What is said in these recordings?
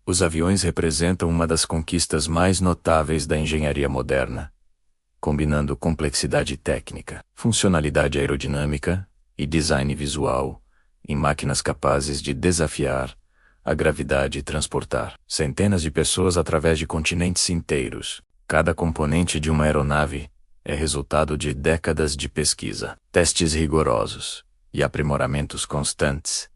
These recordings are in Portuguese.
Os aviões representam uma das conquistas mais notáveis da engenharia moderna, combinando complexidade técnica, funcionalidade aerodinâmica e design visual em máquinas capazes de desafiar a gravidade e transportar centenas de pessoas através de continentes inteiros. Cada componente de uma aeronave é resultado de décadas de pesquisa, testes rigorosos e aprimoramentos constantes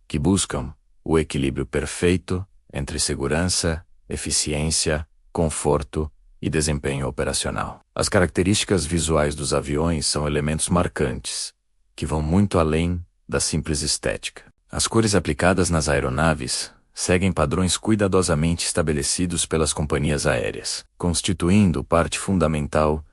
que buscam o equilíbrio perfeito entre segurança, eficiência, conforto e desempenho operacional. As características visuais dos aviões são elementos marcantes, que vão muito além da simples estética. As cores aplicadas nas aeronaves seguem padrões cuidadosamente estabelecidos pelas companhias aéreas, constituindo parte fundamental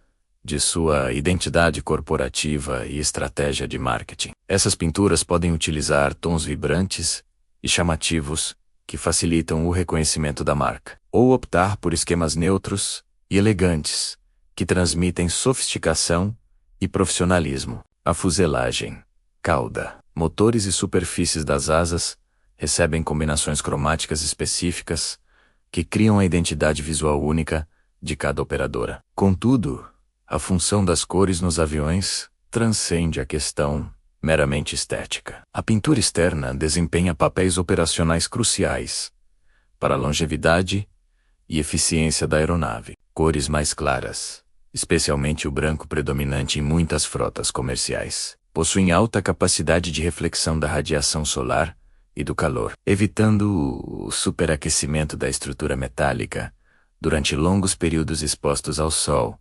de sua identidade corporativa e estratégia de marketing. Essas pinturas podem utilizar tons vibrantes e chamativos que facilitam o reconhecimento da marca, ou optar por esquemas neutros e elegantes, que transmitem sofisticação e profissionalismo. A fuselagem, cauda, motores e superfícies das asas recebem combinações cromáticas específicas que criam a identidade visual única de cada operadora. Contudo, a função das cores nos aviões transcende a questão meramente estética. A pintura externa desempenha papéis operacionais cruciais para a longevidade e eficiência da aeronave. Cores mais claras, especialmente o branco predominante em muitas frotas comerciais, possuem alta capacidade de reflexão da radiação solar e do calor, evitando o superaquecimento da estrutura metálica durante longos períodos expostos ao sol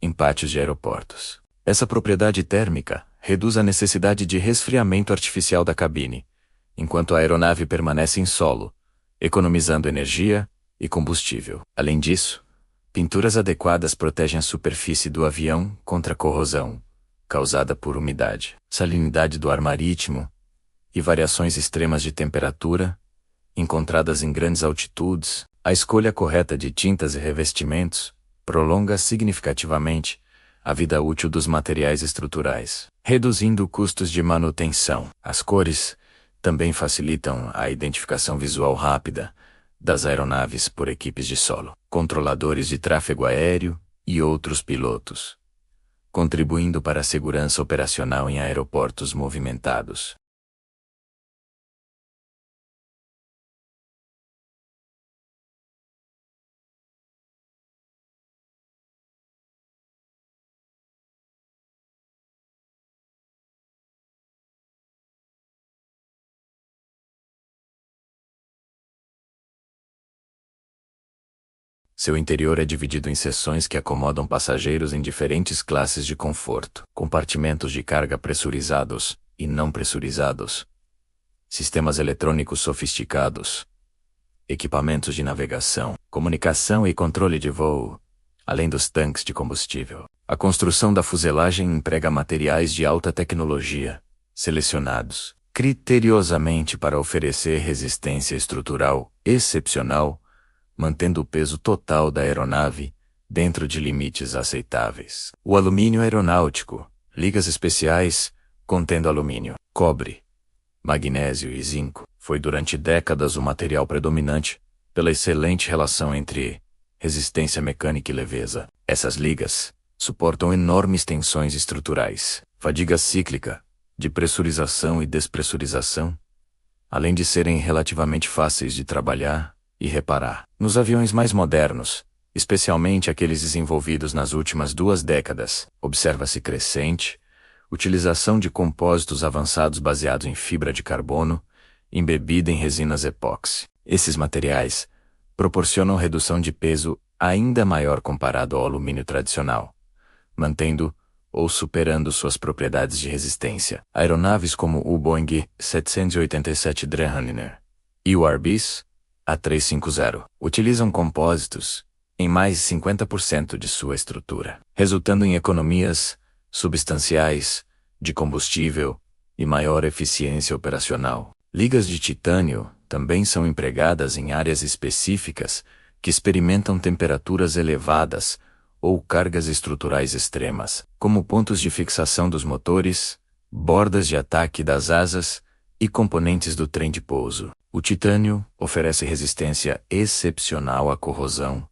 em pátios de aeroportos. Essa propriedade térmica reduz a necessidade de resfriamento artificial da cabine, enquanto a aeronave permanece em solo, economizando energia e combustível. Além disso, pinturas adequadas protegem a superfície do avião contra a corrosão causada por umidade, salinidade do ar marítimo e variações extremas de temperatura, encontradas em grandes altitudes. A escolha correta de tintas e revestimentos prolonga significativamente a vida útil dos materiais estruturais, reduzindo custos de manutenção. As cores também facilitam a identificação visual rápida das aeronaves por equipes de solo, controladores de tráfego aéreo e outros pilotos, contribuindo para a segurança operacional em aeroportos movimentados. Seu interior é dividido em seções que acomodam passageiros em diferentes classes de conforto, compartimentos de carga pressurizados e não pressurizados, sistemas eletrônicos sofisticados, equipamentos de navegação, comunicação e controle de voo, além dos tanques de combustível. A construção da fuselagem emprega materiais de alta tecnologia, selecionados criteriosamente para oferecer resistência estrutural excepcional, mantendo o peso total da aeronave dentro de limites aceitáveis. O alumínio aeronáutico, ligas especiais contendo alumínio, cobre, magnésio e zinco, foi durante décadas o material predominante pela excelente relação entre resistência mecânica e leveza. Essas ligas suportam enormes tensões estruturais, fadiga cíclica, de pressurização e despressurização, além de serem relativamente fáceis de trabalhar e reparar. Nos aviões mais modernos, especialmente aqueles desenvolvidos nas últimas 2 décadas, observa-se crescente utilização de compósitos avançados baseados em fibra de carbono, embebida em resinas epóxi. Esses materiais proporcionam redução de peso ainda maior comparado ao alumínio tradicional, mantendo ou superando suas propriedades de resistência. Aeronaves como o Boeing 787 Dreamliner e o Airbus A350 utilizam compósitos em mais de 50% de sua estrutura, resultando em economias substanciais de combustível e maior eficiência operacional. Ligas de titânio também são empregadas em áreas específicas que experimentam temperaturas elevadas ou cargas estruturais extremas, como pontos de fixação dos motores, bordas de ataque das asas e componentes do trem de pouso. O titânio oferece resistência excepcional à corrosão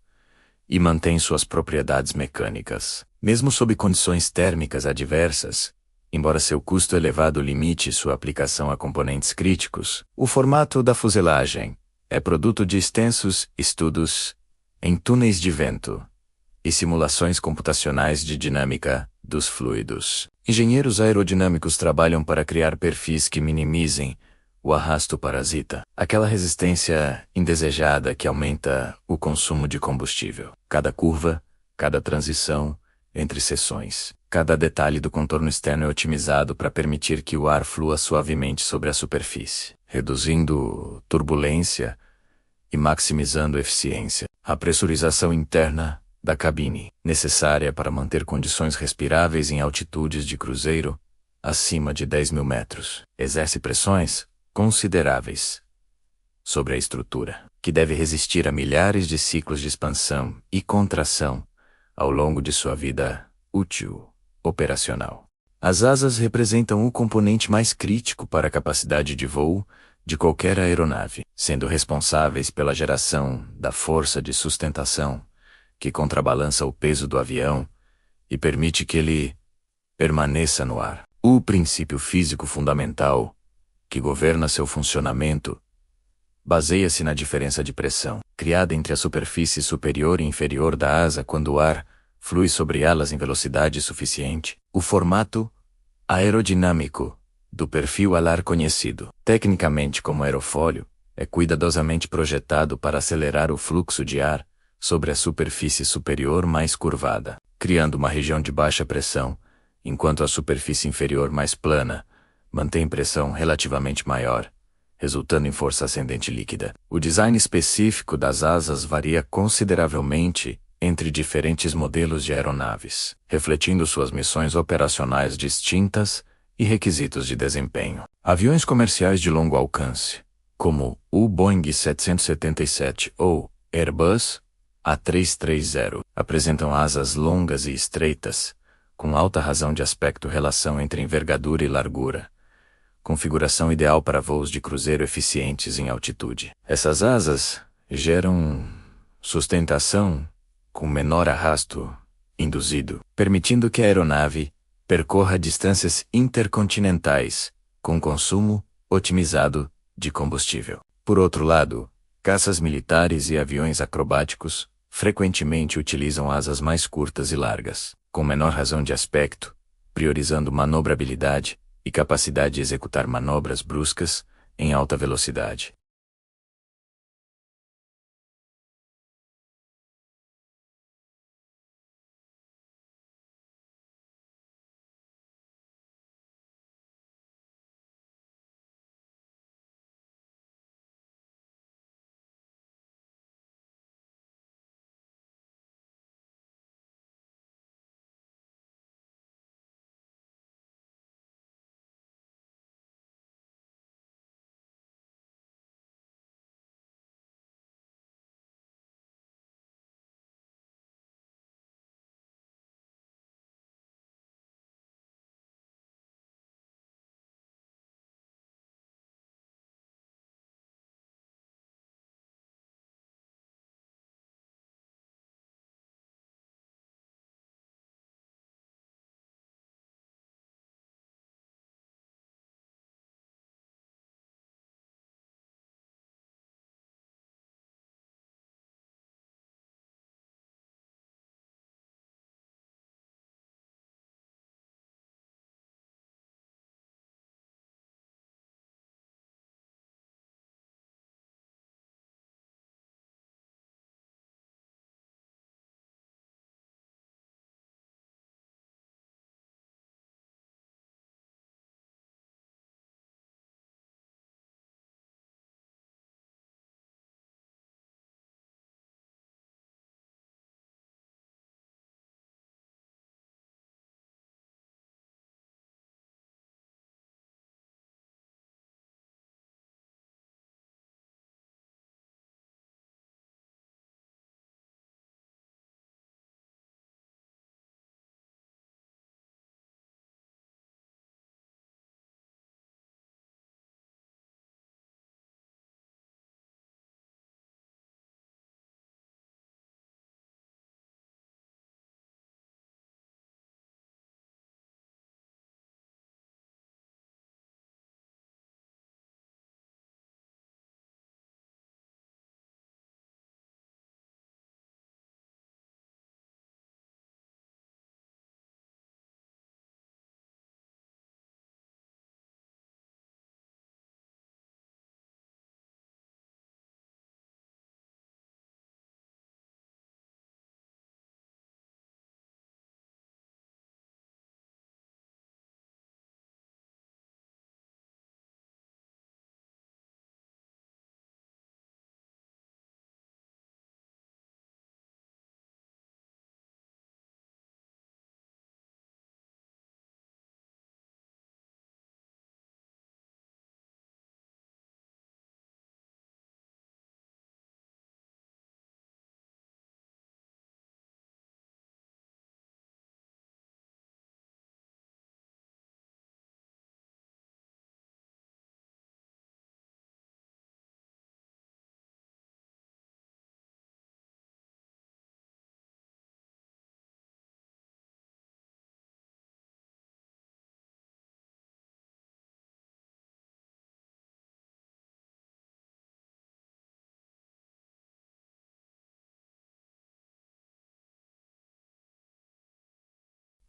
e mantém suas propriedades mecânicas. Mesmo sob condições térmicas adversas, embora seu custo elevado limite sua aplicação a componentes críticos, o formato da fuselagem é produto de extensos estudos em túneis de vento e simulações computacionais de dinâmica dos fluidos. Engenheiros aerodinâmicos trabalham para criar perfis que minimizem o arrasto parasita, aquela resistência indesejada que aumenta o consumo de combustível. Cada curva, cada transição entre seções, cada detalhe do contorno externo é otimizado para permitir que o ar flua suavemente sobre a superfície, reduzindo turbulência e maximizando eficiência. A pressurização interna da cabine, necessária para manter condições respiráveis em altitudes de cruzeiro acima de 10.000 metros, exerce pressões consideráveis sobre a estrutura, que deve resistir a milhares de ciclos de expansão e contração ao longo de sua vida útil operacional. As asas representam o componente mais crítico para a capacidade de voo de qualquer aeronave, sendo responsáveis pela geração da força de sustentação que contrabalança o peso do avião e permite que ele permaneça no ar. O princípio físico fundamental que governa seu funcionamento baseia-se na diferença de pressão, criada entre a superfície superior e inferior da asa quando o ar flui sobre elas em velocidade suficiente. O formato aerodinâmico do perfil alar conhecido, tecnicamente como aerofólio, é cuidadosamente projetado para acelerar o fluxo de ar sobre a superfície superior mais curvada, criando uma região de baixa pressão, enquanto a superfície inferior mais plana mantém pressão relativamente maior, resultando em força ascendente líquida. O design específico das asas varia consideravelmente entre diferentes modelos de aeronaves, refletindo suas missões operacionais distintas e requisitos de desempenho. Aviões comerciais de longo alcance, como o Boeing 777 ou Airbus A330, apresentam asas longas e estreitas, com alta razão de aspecto relação entre envergadura e largura, configuração ideal para voos de cruzeiro eficientes em altitude. Essas asas geram sustentação com menor arrasto induzido, permitindo que a aeronave percorra distâncias intercontinentais com consumo otimizado de combustível. Por outro lado, caças militares e aviões acrobáticos frequentemente utilizam asas mais curtas e largas, com menor razão de aspecto, priorizando manobrabilidade e capacidade de executar manobras bruscas em alta velocidade.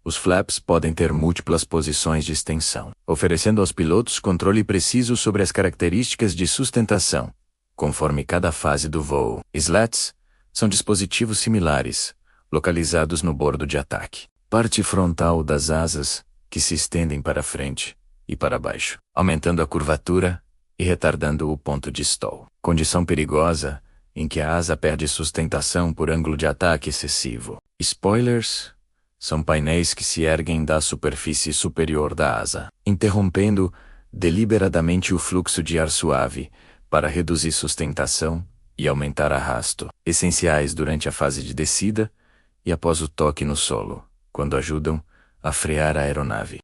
Os flaps podem ter múltiplas posições de extensão, oferecendo aos pilotos controle preciso sobre as características de sustentação, conforme cada fase do voo. Slats são dispositivos similares, localizados no bordo de ataque. Parte frontal das asas, que se estendem para frente e para baixo, aumentando a curvatura e retardando o ponto de stall. Condição perigosa, em que a asa perde sustentação por ângulo de ataque excessivo. Spoilers são painéis que se erguem da superfície superior da asa, interrompendo deliberadamente o fluxo de ar suave para reduzir sustentação e aumentar arrasto, essenciais durante a fase de descida e após o toque no solo, quando ajudam a frear a aeronave.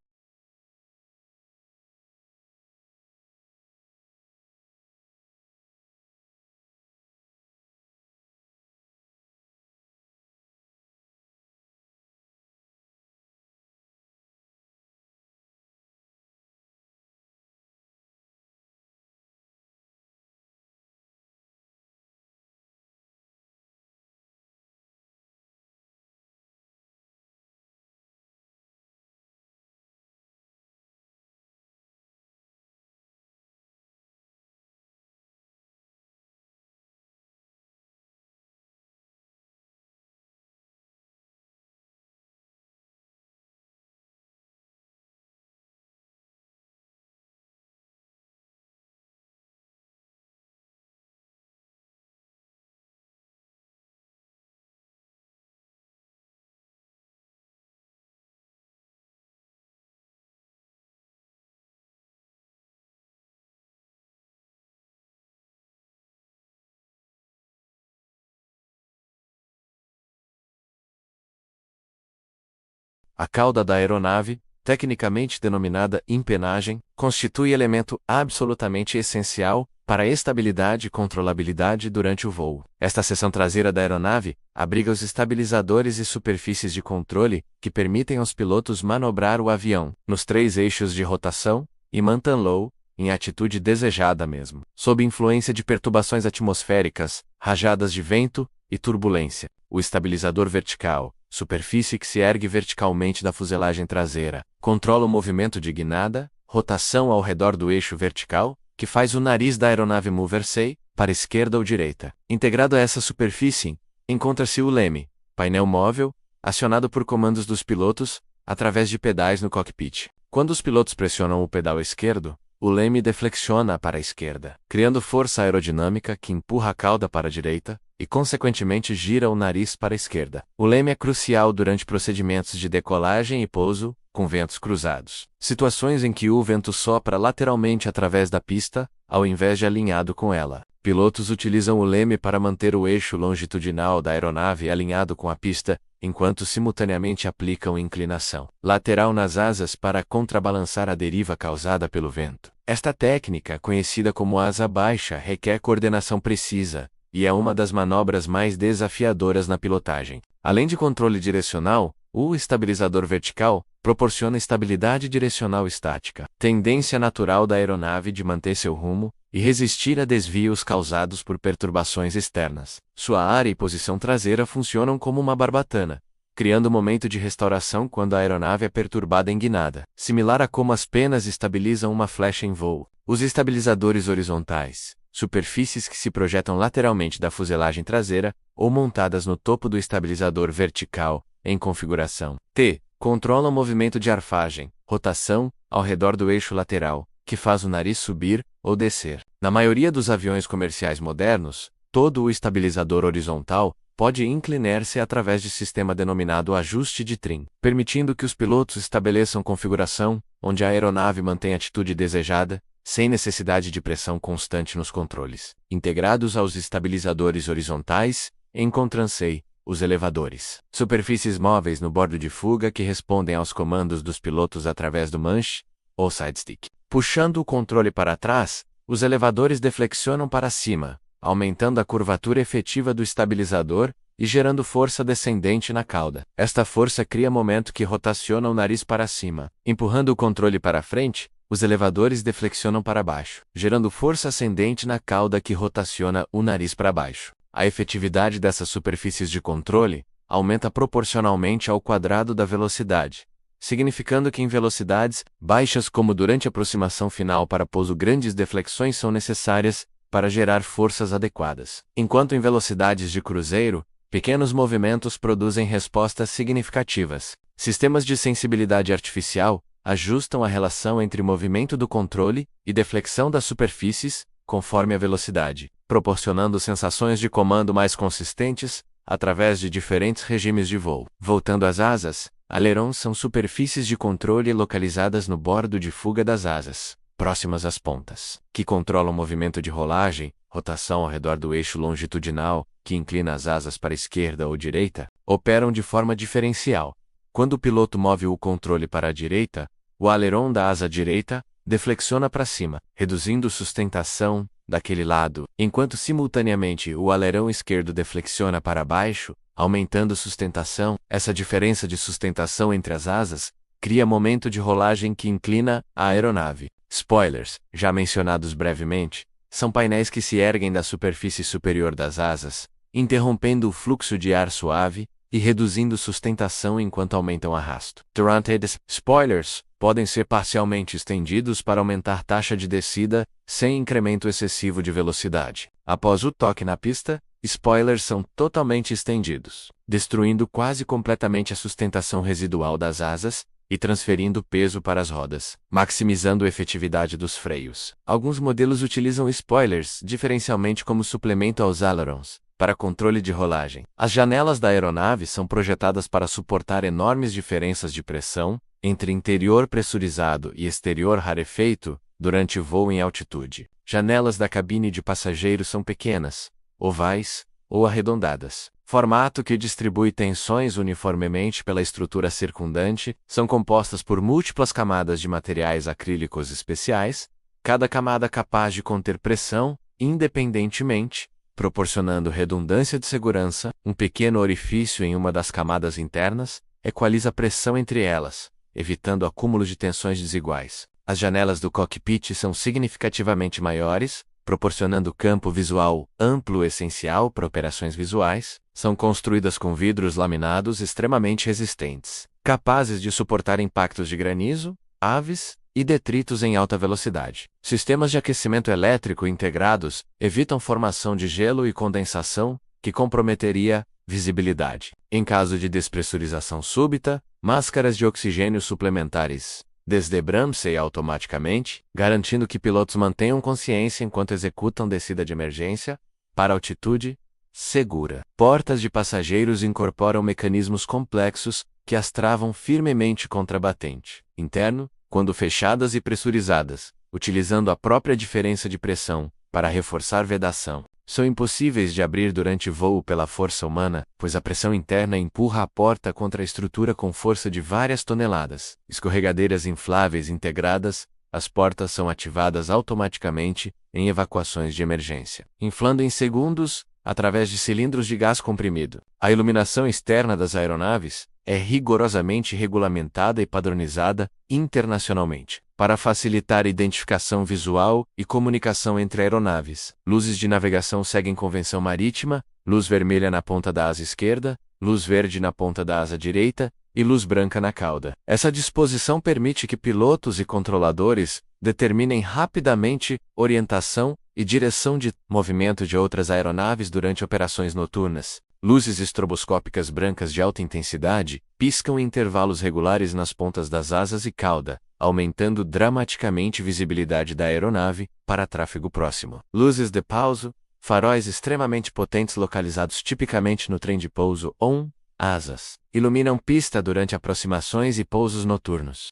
A cauda da aeronave, tecnicamente denominada empenagem, constitui elemento absolutamente essencial para a estabilidade e controlabilidade durante o voo. Esta seção traseira da aeronave abriga os estabilizadores e superfícies de controle que permitem aos pilotos manobrar o avião nos 3 eixos de rotação e mantém low, em atitude desejada mesmo, sob influência de perturbações atmosféricas, rajadas de vento e turbulência. O estabilizador vertical, superfície que se ergue verticalmente da fuselagem traseira, controla o movimento de guinada, rotação ao redor do eixo vertical, que faz o nariz da aeronave mover-se para esquerda ou direita. Integrado a essa superfície, encontra-se o leme, painel móvel, acionado por comandos dos pilotos, através de pedais no cockpit. Quando os pilotos pressionam o pedal esquerdo, o leme deflexiona para a esquerda, criando força aerodinâmica que empurra a cauda para a direita e, consequentemente, gira o nariz para a esquerda. O leme é crucial durante procedimentos de decolagem e pouso, com ventos cruzados. Situações em que o vento sopra lateralmente através da pista, ao invés de alinhado com ela. Pilotos utilizam o leme para manter o eixo longitudinal da aeronave alinhado com a pista, enquanto simultaneamente aplicam inclinação lateral nas asas para contrabalançar a deriva causada pelo vento. Esta técnica, conhecida como asa baixa, requer coordenação precisa, e é uma das manobras mais desafiadoras na pilotagem. Além de controle direcional, o estabilizador vertical proporciona estabilidade direcional estática, tendência natural da aeronave de manter seu rumo e resistir a desvios causados por perturbações externas. Sua área e posição traseira funcionam como uma barbatana, criando momento de restauração quando a aeronave é perturbada em guinada, similar a como as penas estabilizam uma flecha em voo. Os estabilizadores horizontais, superfícies que se projetam lateralmente da fuselagem traseira ou montadas no topo do estabilizador vertical, em configuração T, controlam o movimento de arfagem, rotação, ao redor do eixo lateral, que faz o nariz subir ou descer. Na maioria dos aviões comerciais modernos, todo o estabilizador horizontal pode inclinar-se através de sistema denominado ajuste de trim, permitindo que os pilotos estabeleçam configuração onde a aeronave mantém a atitude desejada, sem necessidade de pressão constante nos controles. Integrados aos estabilizadores horizontais, encontram-se os elevadores, superfícies móveis no bordo de fuga que respondem aos comandos dos pilotos através do manche ou sidestick. Puxando o controle para trás, os elevadores deflexionam para cima, aumentando a curvatura efetiva do estabilizador e gerando força descendente na cauda. Esta força cria momento que rotaciona o nariz para cima. Empurrando o controle para frente, os elevadores deflexionam para baixo, gerando força ascendente na cauda que rotaciona o nariz para baixo. A efetividade dessas superfícies de controle aumenta proporcionalmente ao quadrado da velocidade, significando que em velocidades baixas como durante a aproximação final para pouso grandes deflexões são necessárias para gerar forças adequadas. Enquanto em velocidades de cruzeiro, pequenos movimentos produzem respostas significativas. Sistemas de sensibilidade artificial ajustam a relação entre movimento do controle e deflexão das superfícies, conforme a velocidade, proporcionando sensações de comando mais consistentes através de diferentes regimes de voo. Voltando às asas, alerons são superfícies de controle localizadas no bordo de fuga das asas, próximas às pontas, que controlam o movimento de rolagem, rotação ao redor do eixo longitudinal, que inclina as asas para a esquerda ou direita, operam de forma diferencial. Quando o piloto move o controle para a direita, o aileron da asa direita deflexiona para cima, reduzindo sustentação daquele lado, enquanto simultaneamente o aileron esquerdo deflexiona para baixo, aumentando sustentação. Essa diferença de sustentação entre as asas cria momento de rolagem que inclina a aeronave. Spoilers, já mencionados brevemente, são painéis que se erguem da superfície superior das asas, interrompendo o fluxo de ar suave e reduzindo sustentação enquanto aumentam arrasto. Durante spoilers podem ser parcialmente estendidos para aumentar taxa de descida sem incremento excessivo de velocidade. Após o toque na pista, spoilers são totalmente estendidos, destruindo quase completamente a sustentação residual das asas e transferindo peso para as rodas, maximizando a efetividade dos freios. Alguns modelos utilizam spoilers diferencialmente como suplemento aos ailerons, para controle de rolagem. As janelas da aeronave são projetadas para suportar enormes diferenças de pressão entre interior pressurizado e exterior rarefeito durante o voo em altitude. Janelas da cabine de passageiros são pequenas, ovais ou arredondadas. Formato que distribui tensões uniformemente pela estrutura circundante, são compostas por múltiplas camadas de materiais acrílicos especiais, cada camada capaz de conter pressão independentemente, proporcionando redundância de segurança. Um pequeno orifício em uma das camadas internas equaliza a pressão entre elas, evitando acúmulo de tensões desiguais. As janelas do cockpit são significativamente maiores, proporcionando campo visual amplo essencial para operações visuais. São construídas com vidros laminados extremamente resistentes, capazes de suportar impactos de granizo, aves e detritos em alta velocidade. Sistemas de aquecimento elétrico integrados evitam formação de gelo e condensação, que comprometeria visibilidade. Em caso de despressurização súbita, máscaras de oxigênio suplementares desdobram-se automaticamente, garantindo que pilotos mantenham consciência enquanto executam descida de emergência para altitude segura. Portas de passageiros incorporam mecanismos complexos que as travam firmemente contra batente interno, quando fechadas e pressurizadas, utilizando a própria diferença de pressão para reforçar vedação. São impossíveis de abrir durante voo pela força humana, pois a pressão interna empurra a porta contra a estrutura com força de várias toneladas. Escorregadeiras infláveis integradas, as portas são ativadas automaticamente em evacuações de emergência, inflando em segundos através de cilindros de gás comprimido. A iluminação externa das aeronaves é rigorosamente regulamentada e padronizada internacionalmente, para facilitar a identificação visual e comunicação entre aeronaves. Luzes de navegação seguem convenção marítima, luz vermelha na ponta da asa esquerda, luz verde na ponta da asa direita e luz branca na cauda. Essa disposição permite que pilotos e controladores determinem rapidamente orientação e direção de movimento de outras aeronaves durante operações noturnas. Luzes estroboscópicas brancas de alta intensidade piscam em intervalos regulares nas pontas das asas e cauda, aumentando dramaticamente a visibilidade da aeronave para tráfego próximo. Luzes de pouso, faróis extremamente potentes localizados tipicamente no trem de pouso ou asas, iluminam pista durante aproximações e pousos noturnos.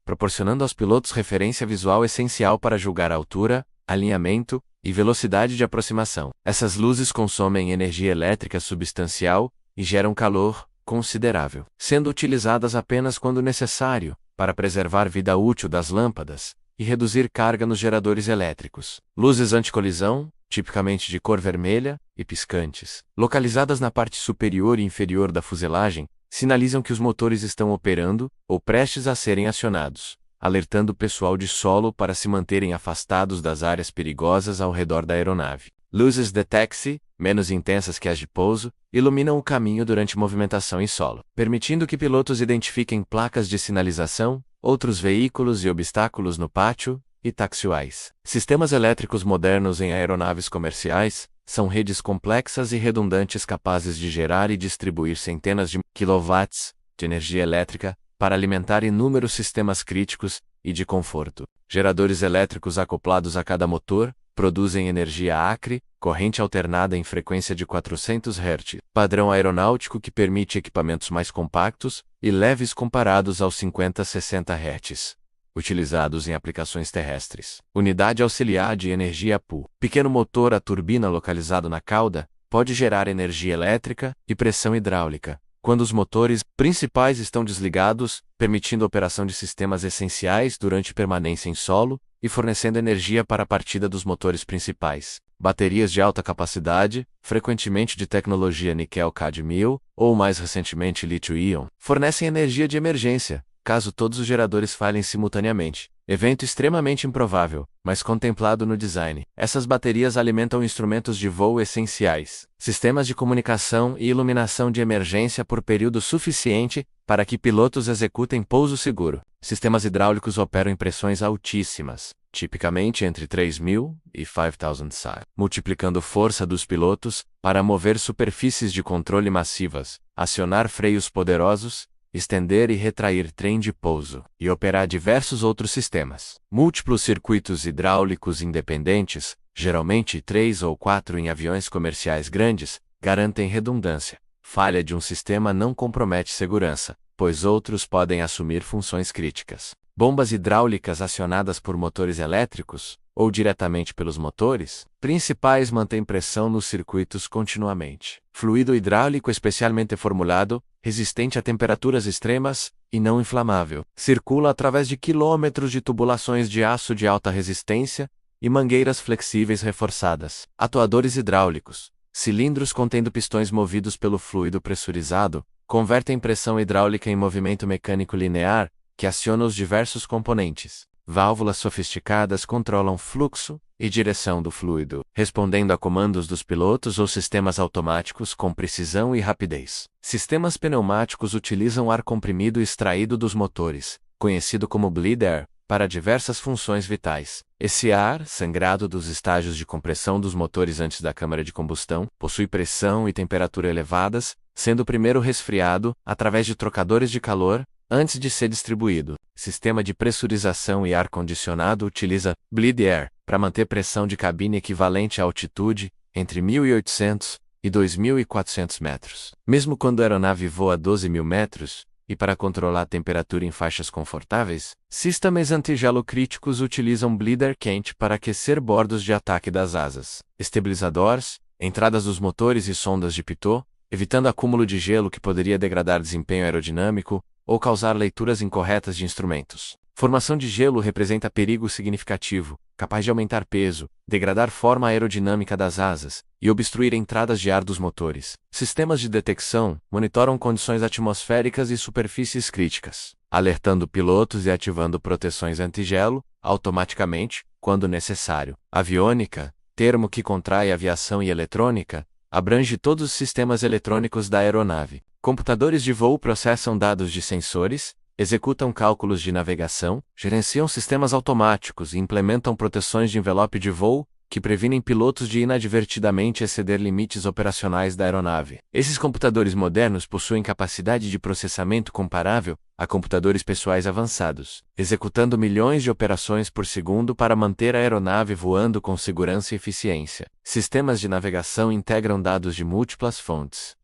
Proporcionando aos pilotos referência visual essencial para julgar a altura, alinhamento e velocidade de aproximação. Essas luzes consomem energia elétrica substancial e geram calor considerável, sendo utilizadas apenas quando necessário, para preservar vida útil das lâmpadas e reduzir carga nos geradores elétricos. Luzes anticolisão, tipicamente de cor vermelha e piscantes, localizadas na parte superior e inferior da fuselagem, sinalizam que os motores estão operando ou prestes a serem acionados, alertando o pessoal de solo para se manterem afastados das áreas perigosas ao redor da aeronave. Luzes de taxi, menos intensas que as de pouso, iluminam o caminho durante movimentação em solo, permitindo que pilotos identifiquem placas de sinalização, outros veículos e obstáculos no pátio, e taxiwais. Sistemas elétricos modernos em aeronaves comerciais são redes complexas e redundantes capazes de gerar e distribuir centenas de quilowatts de energia elétrica para alimentar inúmeros sistemas críticos e de conforto. Geradores elétricos acoplados a cada motor produzem energia acre, corrente alternada em frequência de 400 Hz, padrão aeronáutico que permite equipamentos mais compactos e leves comparados aos 50-60 Hz, utilizados em aplicações terrestres. Unidade auxiliar de energia PU. Pequeno motor a turbina localizado na cauda pode gerar energia elétrica e pressão hidráulica quando os motores principais estão desligados, permitindo a operação de sistemas essenciais durante permanência em solo e fornecendo energia para a partida dos motores principais. Baterias de alta capacidade, frequentemente de tecnologia níquel-cadmio, ou mais recentemente lítio-íon, fornecem energia de emergência, caso todos os geradores falhem simultaneamente. Evento extremamente improvável, mas contemplado no design. Essas baterias alimentam instrumentos de voo essenciais, sistemas de comunicação e iluminação de emergência por período suficiente para que pilotos executem pouso seguro. Sistemas hidráulicos operam em pressões altíssimas, tipicamente entre 3.000 e 5.000 psi, multiplicando força dos pilotos para mover superfícies de controle massivas, acionar freios poderosos, estender e retrair trem de pouso, e operar diversos outros sistemas. Múltiplos circuitos hidráulicos independentes, geralmente 3 ou 4 em aviões comerciais grandes, garantem redundância. Falha de um sistema não compromete segurança, pois outros podem assumir funções críticas. Bombas hidráulicas acionadas por motores elétricos, ou diretamente pelos motores principais mantêm pressão nos circuitos continuamente. Fluido hidráulico especialmente formulado, resistente a temperaturas extremas e não inflamável, circula através de quilômetros de tubulações de aço de alta resistência e mangueiras flexíveis reforçadas. Atuadores hidráulicos, cilindros contendo pistões movidos pelo fluido pressurizado, convertem pressão hidráulica em movimento mecânico linear, que aciona os diversos componentes. Válvulas sofisticadas controlam fluxo e direção do fluido, respondendo a comandos dos pilotos ou sistemas automáticos com precisão e rapidez. Sistemas pneumáticos utilizam ar comprimido extraído dos motores, conhecido como bleed air, para diversas funções vitais. Esse ar, sangrado dos estágios de compressão dos motores antes da câmara de combustão, possui pressão e temperatura elevadas, sendo primeiro resfriado, através de trocadores de calor, antes de ser distribuído. Sistema de pressurização e ar-condicionado utiliza bleed air para manter pressão de cabine equivalente à altitude entre 1.800 e 2.400 metros. Mesmo quando a aeronave voa 12.000 metros, e para controlar a temperatura em faixas confortáveis, sistemas antigelo críticos utilizam bleed air quente para aquecer bordos de ataque das asas, estabilizadores, entradas dos motores e sondas de pitot, evitando acúmulo de gelo que poderia degradar desempenho aerodinâmico ou causar leituras incorretas de instrumentos. Formação de gelo representa perigo significativo, capaz de aumentar peso, degradar forma aerodinâmica das asas e obstruir entradas de ar dos motores. Sistemas de detecção monitoram condições atmosféricas e superfícies críticas, alertando pilotos e ativando proteções antigelo automaticamente, quando necessário. Aviônica, termo que contrai aviação e eletrônica, abrange todos os sistemas eletrônicos da aeronave. Computadores de voo processam dados de sensores, executam cálculos de navegação, gerenciam sistemas automáticos e implementam proteções de envelope de voo, que previnem pilotos de inadvertidamente exceder limites operacionais da aeronave. Esses computadores modernos possuem capacidade de processamento comparável a computadores pessoais avançados, executando milhões de operações por segundo para manter a aeronave voando com segurança e eficiência. Sistemas de navegação integram dados de múltiplas fontes.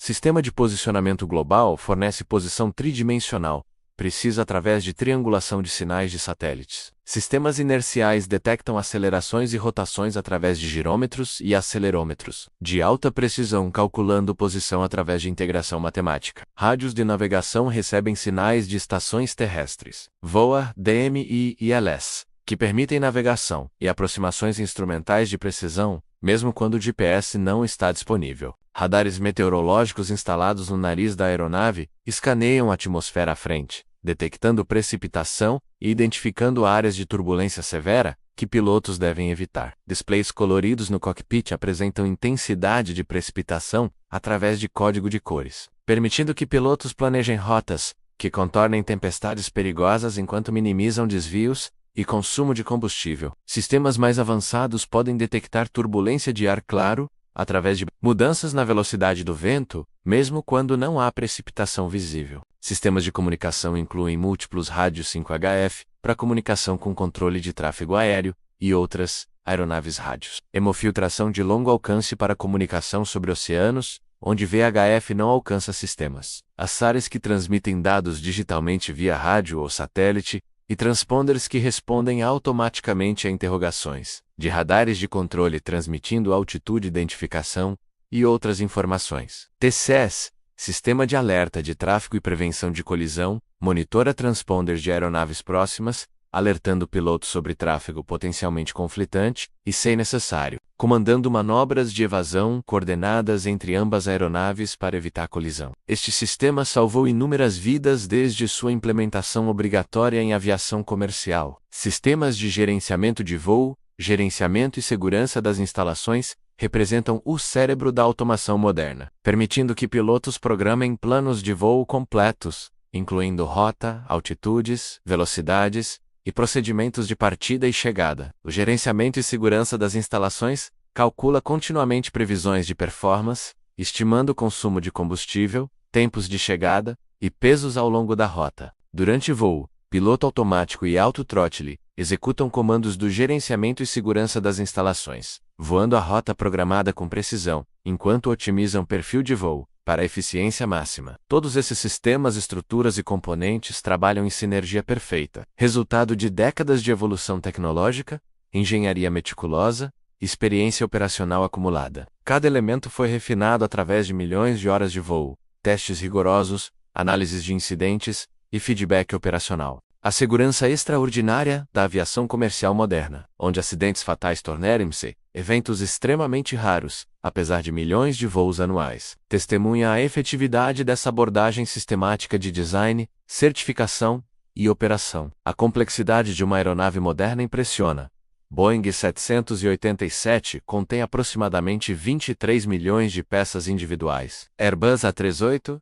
Sistema de posicionamento global fornece posição tridimensional, precisa através de triangulação de sinais de satélites. Sistemas inerciais detectam acelerações e rotações através de girômetros e acelerômetros, de alta precisão calculando posição através de integração matemática. Rádios de navegação recebem sinais de estações terrestres. VOA, DMI e ILS, que permitem navegação e aproximações instrumentais de precisão, mesmo quando o GPS não está disponível. Radares meteorológicos instalados no nariz da aeronave escaneiam a atmosfera à frente, detectando precipitação e identificando áreas de turbulência severa, que pilotos devem evitar. Displays coloridos no cockpit apresentam intensidade de precipitação através de código de cores, permitindo que pilotos planejem rotas que contornem tempestades perigosas enquanto minimizam desvios e consumo de combustível. Sistemas mais avançados podem detectar turbulência de ar claro através de mudanças na velocidade do vento, mesmo quando não há precipitação visível. Sistemas de comunicação incluem múltiplos rádios 5HF para comunicação com controle de tráfego aéreo e outras aeronaves rádios. Hemofiltração de longo alcance para comunicação sobre oceanos, onde VHF não alcança sistemas. As que transmitem dados digitalmente via rádio ou satélite, e transponders que respondem automaticamente a interrogações, de radares de controle transmitindo altitude identificação e outras informações. TCS, Sistema de Alerta de Tráfego e Prevenção de Colisão, monitora transponders de aeronaves próximas, alertando pilotos sobre tráfego potencialmente conflitante e, se necessário, comandando manobras de evasão coordenadas entre ambas aeronaves para evitar colisão. Este sistema salvou inúmeras vidas desde sua implementação obrigatória em aviação comercial. Sistemas de gerenciamento de voo, gerenciamento e segurança das instalações representam o cérebro da automação moderna, permitindo que pilotos programem planos de voo completos, incluindo rota, altitudes, velocidades e procedimentos de partida e chegada. O gerenciamento e segurança das instalações calcula continuamente previsões de performance, estimando o consumo de combustível, tempos de chegada e pesos ao longo da rota. Durante voo, piloto automático e auto-throttle executam comandos do gerenciamento e segurança das instalações, voando a rota programada com precisão, enquanto otimizam perfil de voo para eficiência máxima. Todos esses sistemas, estruturas e componentes trabalham em sinergia perfeita, resultado de décadas de evolução tecnológica, engenharia meticulosa, experiência operacional acumulada. Cada elemento foi refinado através de milhões de horas de voo, testes rigorosos, análises de incidentes e feedback operacional. A segurança extraordinária da aviação comercial moderna, onde acidentes fatais tornaram-se eventos extremamente raros, apesar de milhões de voos anuais, testemunha a efetividade dessa abordagem sistemática de design, certificação e operação. A complexidade de uma aeronave moderna impressiona. Boeing 787 contém aproximadamente 23 milhões de peças individuais. Airbus A380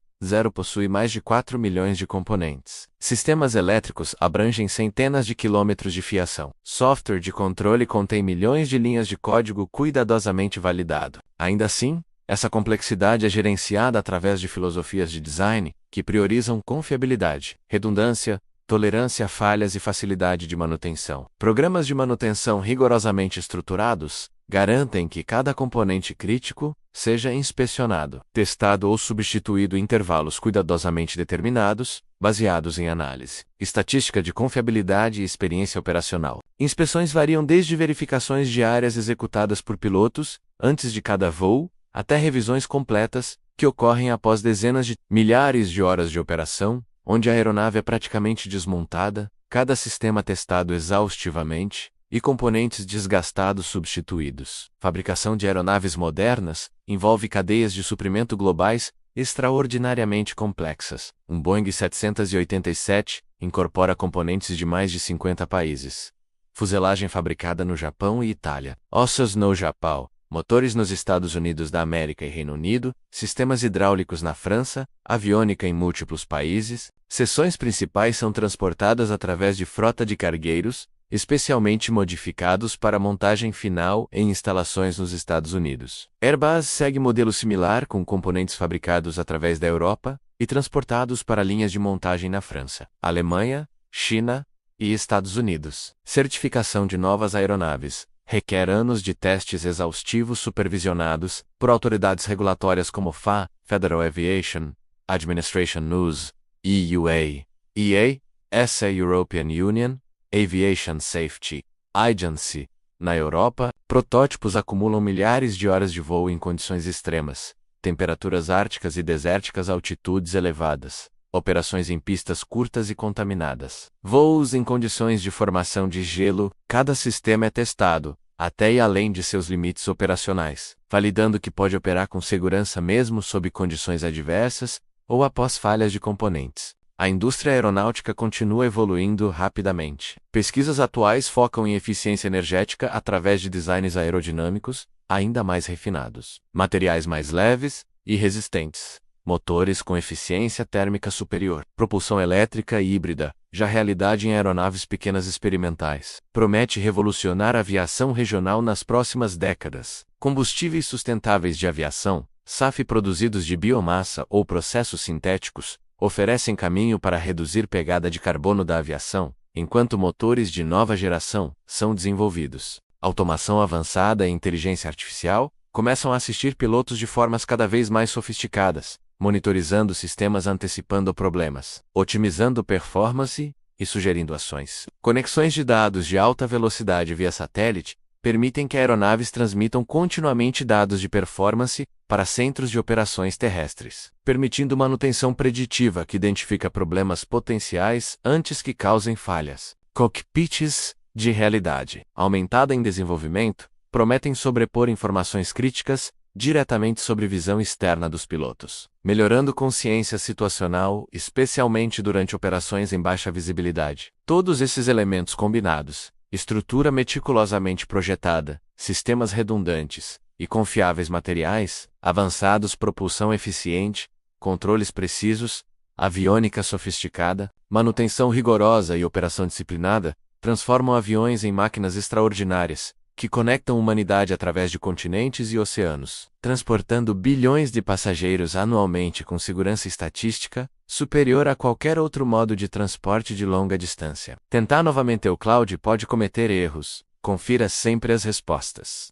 possui mais de 4 milhões de componentes. Sistemas elétricos abrangem centenas de quilômetros de fiação. Software de controle contém milhões de linhas de código cuidadosamente validado. Ainda assim, essa complexidade é gerenciada através de filosofias de design que priorizam confiabilidade, redundância, tolerância a falhas e facilidade de manutenção. Programas de manutenção rigorosamente estruturados garantem que cada componente crítico seja inspecionado, testado ou substituído em intervalos cuidadosamente determinados, baseados em análise, estatística de confiabilidade e experiência operacional. Inspeções variam desde verificações diárias executadas por pilotos, antes de cada voo, até revisões completas, que ocorrem após dezenas de milhares de horas de operação, onde a aeronave é praticamente desmontada, cada sistema testado exaustivamente, e componentes desgastados substituídos. Fabricação de aeronaves modernas envolve cadeias de suprimento globais extraordinariamente complexas. Um Boeing 787 incorpora componentes de mais de 50 países. Fuselagem fabricada no Japão e Itália. Ossos no Japão. Motores nos Estados Unidos da América e Reino Unido, sistemas hidráulicos na França, aviônica em múltiplos países. Seções principais são transportadas através de frota de cargueiros, especialmente modificados para montagem final em instalações nos Estados Unidos. Airbus segue modelo similar com componentes fabricados através da Europa e transportados para linhas de montagem na França, Alemanha, China e Estados Unidos. Certificação de novas aeronaves requer anos de testes exaustivos supervisionados por autoridades regulatórias como FAA, Federal Aviation Administration (NUS), EUA, EA, ESA European Union, Aviation Safety Agency. Na Europa, protótipos acumulam milhares de horas de voo em condições extremas, temperaturas árticas e desérticas a altitudes elevadas, operações em pistas curtas e contaminadas, voos em condições de formação de gelo. Cada sistema é testado, até e além de seus limites operacionais, validando que pode operar com segurança mesmo sob condições adversas ou após falhas de componentes. a indústria aeronáutica continua evoluindo rapidamente. Pesquisas atuais focam em eficiência energética através de designs aerodinâmicos ainda mais refinados, materiais mais leves e resistentes, motores com eficiência térmica superior, propulsão elétrica e híbrida, já realidade em aeronaves pequenas experimentais. Promete revolucionar a aviação regional nas próximas décadas. Combustíveis sustentáveis de aviação, SAF produzidos de biomassa ou processos sintéticos, oferecem caminho para reduzir pegada de carbono da aviação, enquanto motores de nova geração são desenvolvidos. Automação avançada e inteligência artificial começam a assistir pilotos de formas cada vez mais sofisticadas, monitorizando sistemas antecipando problemas, otimizando performance e sugerindo ações. Conexões de dados de alta velocidade via satélite permitem que aeronaves transmitam continuamente dados de performance para centros de operações terrestres, permitindo manutenção preditiva que identifica problemas potenciais antes que causem falhas. Cockpits de realidade aumentada em desenvolvimento prometem sobrepor informações críticas diretamente sobre visão externa dos pilotos, melhorando consciência situacional, especialmente durante operações em baixa visibilidade. Todos esses elementos combinados, estrutura meticulosamente projetada, sistemas redundantes e confiáveis materiais, avançados propulsão eficiente, controles precisos, aviônica sofisticada, manutenção rigorosa e operação disciplinada, transformam aviões em máquinas extraordinárias, que conectam a humanidade através de continentes e oceanos, transportando bilhões de passageiros anualmente com segurança estatística superior a qualquer outro modo de transporte de longa distância. Tentar novamente o cloud pode cometer erros. Confira sempre as respostas.